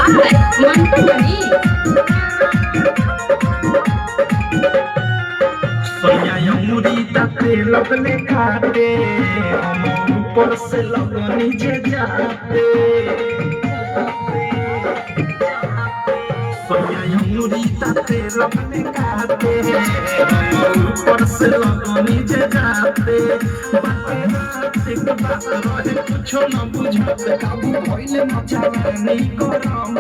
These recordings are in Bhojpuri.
by Mantu Mani. सोया यमुरी ताते लगने खाते हम ऊपर से लगनी जे जाते सोया यमुरी ताते लगने खाते हम ऊपर से लगनी जे जाते बाते रात एक बात रहे कुछो न बुझाते काबू भइले मचावा नहीं करम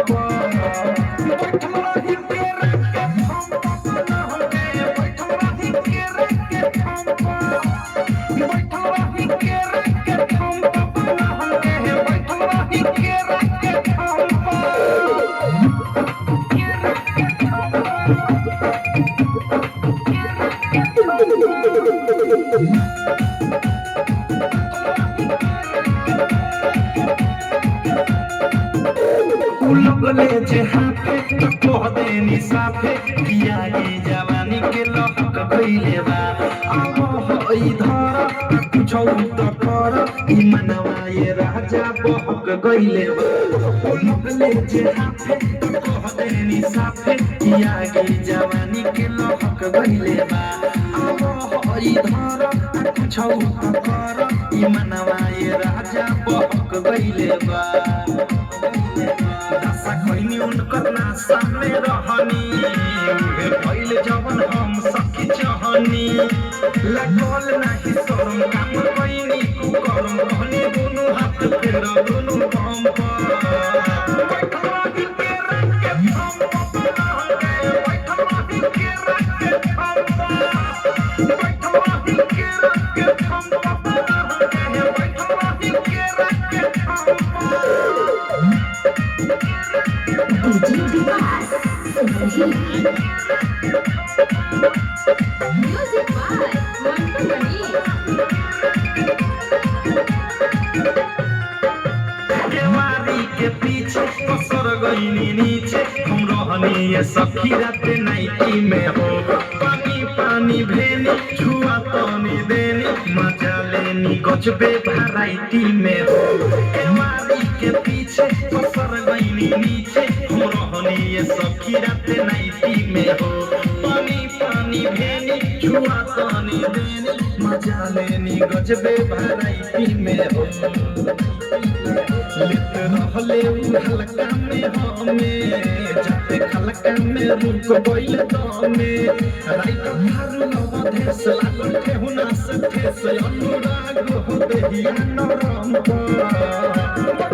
लगले जे हाथे तो कह देनी साथे किया ये जवानी के लहक गइले बा अब होई धर कुछ तो कर ई मनवा ये राजा बहक गइले बा लगले जे हाथे तो कह देनी साथे किया ये जवानी के लहक गइले बा अब होई धर कुछ तो कर ई मनवा ये राजा बहक गइले बा खैनी उनकर नासा में रहनी उहे भइल जवन हम सखी चाहनी लगल नाही शरम काम कैनी कुकरम कहनी दुनु हाथ फेर दुनु बम Music by Mantu Mani. केवारी के पीछे पसर गईनी नीचे हम रहनी ये सखी रात नाइटी में हो पानी पानी भेनी छुआ तनी देनी मजा लेनी गजबे वैरायटी में हो केवारी के पीछे पसर गईनी नीचे हम रहनी ये सखी रात नाइटी में हो पानी पानी भेनी छुआ तनी देनी मजा लेनी गजबे वैरायटी में हो लेते रहले हल्का में हमें जाते खलका में रुक गइल दमे राइत थारु नवधेश लागल केहुना से ठेस अनुराग हो देहिया नरम पर